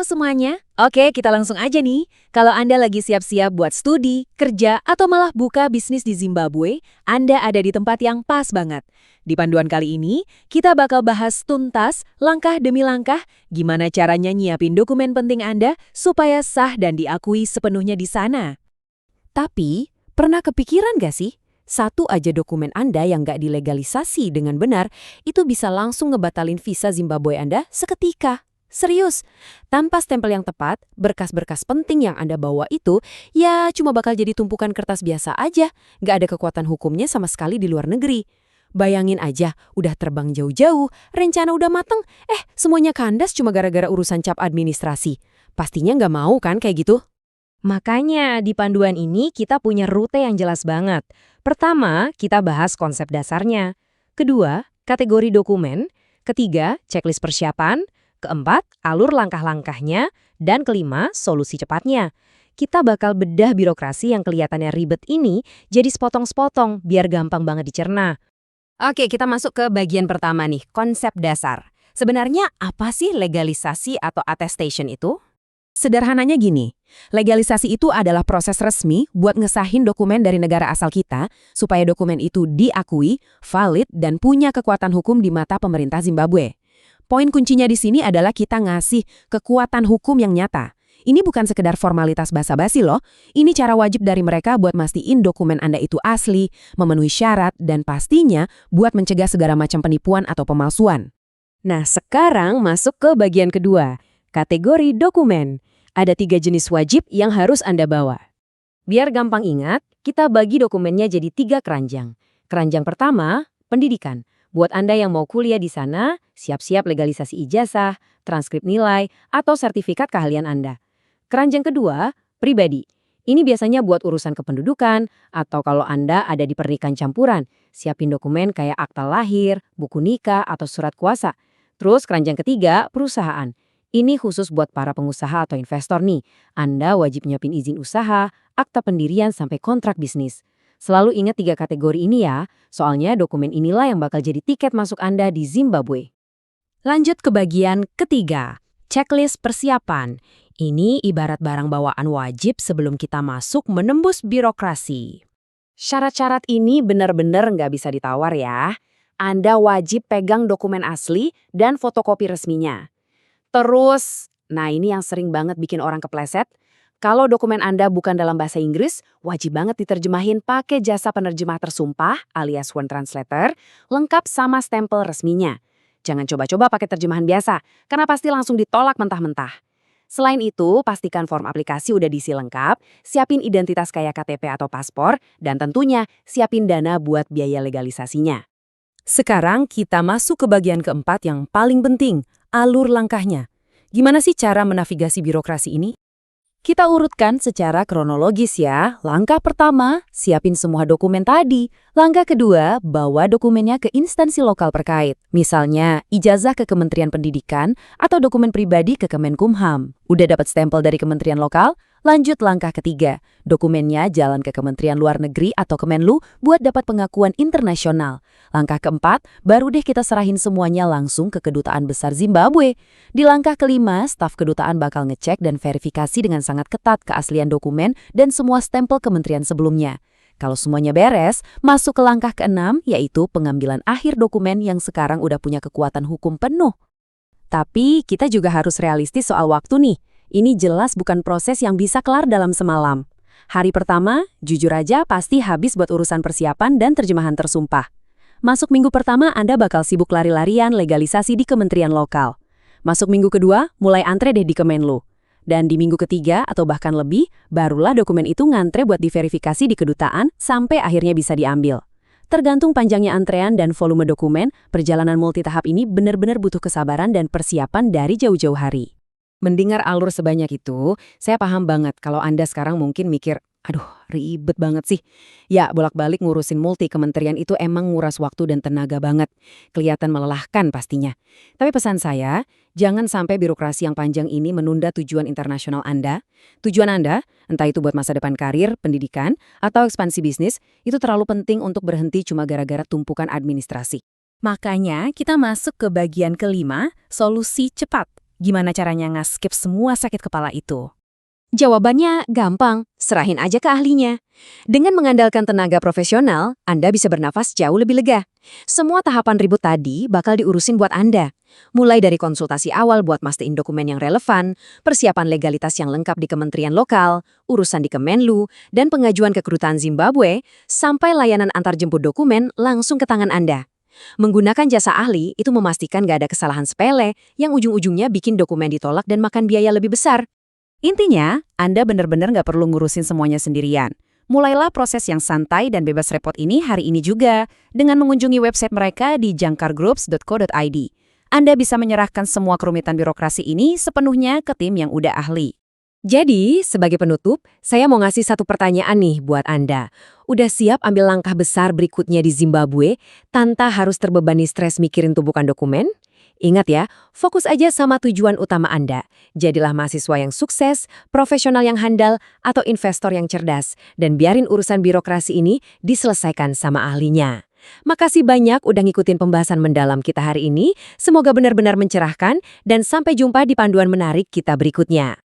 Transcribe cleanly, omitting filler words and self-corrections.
semuanya. Oke, kita langsung aja nih. Kalau Anda lagi siap-siap buat studi, kerja, atau malah buka bisnis di Zimbabwe, Anda ada di tempat yang pas banget. Di panduan kali ini, kita bakal bahas tuntas, langkah demi langkah, gimana caranya nyiapin dokumen penting Anda supaya sah dan diakui sepenuhnya di sana. Tapi, pernah kepikiran gak sih? Satu aja dokumen Anda yang nggak dilegalisasi dengan benar, itu bisa langsung ngebatalin visa Zimbabwe Anda seketika. Serius, tanpa stempel yang tepat, berkas-berkas penting yang Anda bawa itu, ya cuma bakal jadi tumpukan kertas biasa aja, nggak ada kekuatan hukumnya sama sekali di luar negeri. Bayangin aja, udah terbang jauh-jauh, rencana udah mateng, semuanya kandas cuma gara-gara urusan cap administrasi. Pastinya nggak mau kan kayak gitu? Makanya di panduan ini kita punya rute yang jelas banget. Pertama, kita bahas konsep dasarnya. Kedua, kategori dokumen. Ketiga, checklist persiapan. Keempat, alur langkah-langkahnya. Dan kelima, solusi cepatnya. Kita bakal bedah birokrasi yang kelihatannya ribet ini jadi sepotong-sepotong biar gampang banget dicerna. Oke, kita masuk ke bagian pertama nih, konsep dasar. Sebenarnya apa sih legalisasi atau attestation itu? Sederhananya gini, legalisasi itu adalah proses resmi buat ngesahin dokumen dari negara asal kita supaya dokumen itu diakui, valid, dan punya kekuatan hukum di mata pemerintah Zimbabwe. Poin kuncinya di sini adalah kita ngasih kekuatan hukum yang nyata. Ini bukan sekedar formalitas basa-basi loh, ini cara wajib dari mereka buat mastiin dokumen Anda itu asli, memenuhi syarat, dan pastinya buat mencegah segala macam penipuan atau pemalsuan. Nah, sekarang masuk ke bagian kedua, kategori dokumen. Ada 3 jenis wajib yang harus Anda bawa. Biar gampang ingat, kita bagi dokumennya jadi 3 keranjang. Keranjang pertama, pendidikan. Buat Anda yang mau kuliah di sana, siap-siap legalisasi ijazah, transkrip nilai, atau sertifikat keahlian Anda. Keranjang kedua, pribadi. Ini biasanya buat urusan kependudukan, atau kalau Anda ada di pernikahan campuran, siapin dokumen kayak akta lahir, buku nikah, atau surat kuasa. Terus keranjang ketiga, perusahaan. Ini khusus buat para pengusaha atau investor nih. Anda wajib nyiapin izin usaha, akta pendirian, sampai kontrak bisnis. Selalu ingat 3 kategori ini ya, soalnya dokumen inilah yang bakal jadi tiket masuk Anda di Zimbabwe. Lanjut ke bagian ketiga, checklist persiapan. Ini ibarat barang bawaan wajib sebelum kita masuk menembus birokrasi. Syarat-syarat ini benar-benar nggak bisa ditawar ya. Anda wajib pegang dokumen asli dan fotokopi resminya. Terus, nah ini yang sering banget bikin orang kepleset. Kalau dokumen Anda bukan dalam bahasa Inggris, wajib banget diterjemahin pakai jasa penerjemah tersumpah alias one translator, lengkap sama stempel resminya. Jangan coba-coba pakai terjemahan biasa, karena pasti langsung ditolak mentah-mentah. Selain itu, pastikan form aplikasi udah diisi lengkap, siapin identitas kayak KTP atau paspor, dan tentunya siapin dana buat biaya legalisasinya. Sekarang kita masuk ke bagian keempat yang paling penting, alur langkahnya. Gimana sih cara menavigasi birokrasi ini? Kita urutkan secara kronologis ya. Langkah pertama, siapin semua dokumen tadi. Langkah kedua, bawa dokumennya ke instansi lokal terkait. Misalnya, ijazah ke Kementerian Pendidikan atau dokumen pribadi ke Kemenkumham. Udah dapat stempel dari kementerian lokal? Lanjut langkah ketiga, dokumennya jalan ke Kementerian Luar Negeri atau Kemenlu buat dapat pengakuan internasional. Langkah keempat, baru deh kita serahin semuanya langsung ke Kedutaan Besar Zimbabwe. Di langkah kelima, staf kedutaan bakal ngecek dan verifikasi dengan sangat ketat keaslian dokumen dan semua stempel kementerian sebelumnya. Kalau semuanya beres, masuk ke langkah keenam, yaitu pengambilan akhir dokumen yang sekarang udah punya kekuatan hukum penuh. Tapi kita juga harus realistis soal waktu nih. Ini jelas bukan proses yang bisa kelar dalam semalam. Hari pertama, jujur aja pasti habis buat urusan persiapan dan terjemahan tersumpah. Masuk minggu pertama Anda bakal sibuk lari-larian legalisasi di kementerian lokal. Masuk minggu kedua, mulai antre deh di Kemenlu. Dan di minggu ketiga atau bahkan lebih, barulah dokumen itu ngantre buat diverifikasi di kedutaan sampai akhirnya bisa diambil. Tergantung panjangnya antrean dan volume dokumen, perjalanan multitahap ini benar-benar butuh kesabaran dan persiapan dari jauh-jauh hari. Mendengar alur sebanyak itu, saya paham banget kalau Anda sekarang mungkin mikir, aduh ribet banget sih. Ya, bolak-balik ngurusin multi kementerian itu emang nguras waktu dan tenaga banget. Kelihatan melelahkan pastinya. Tapi pesan saya, jangan sampai birokrasi yang panjang ini menunda tujuan internasional Anda. Tujuan Anda, entah itu buat masa depan karir, pendidikan, atau ekspansi bisnis, itu terlalu penting untuk berhenti cuma gara-gara tumpukan administrasi. Makanya kita masuk ke bagian kelima, solusi cepat. Gimana caranya nge-skip semua sakit kepala itu? Jawabannya gampang, serahin aja ke ahlinya. Dengan mengandalkan tenaga profesional, Anda bisa bernafas jauh lebih lega. Semua tahapan ribut tadi bakal diurusin buat Anda. Mulai dari konsultasi awal buat mastiin dokumen yang relevan, persiapan legalitas yang lengkap di kementerian lokal, urusan di Kemenlu, dan pengajuan ke kedutaan Zimbabwe, sampai layanan antarjemput dokumen langsung ke tangan Anda. Menggunakan jasa ahli itu memastikan gak ada kesalahan sepele yang ujung-ujungnya bikin dokumen ditolak dan makan biaya lebih besar. Intinya, Anda benar-benar nggak perlu ngurusin semuanya sendirian. Mulailah proses yang santai dan bebas repot ini hari ini juga dengan mengunjungi website mereka di jangkargroups.co.id. Anda bisa menyerahkan semua kerumitan birokrasi ini sepenuhnya ke tim yang udah ahli. Jadi, sebagai penutup, saya mau ngasih satu pertanyaan nih buat Anda. Udah siap ambil langkah besar berikutnya di Zimbabwe tanpa harus terbebani stres mikirin tumpukan dokumen? Ingat ya, fokus aja sama tujuan utama Anda. Jadilah mahasiswa yang sukses, profesional yang handal, atau investor yang cerdas. Dan biarin urusan birokrasi ini diselesaikan sama ahlinya. Makasih banyak udah ngikutin pembahasan mendalam kita hari ini. Semoga benar-benar mencerahkan dan sampai jumpa di panduan menarik kita berikutnya.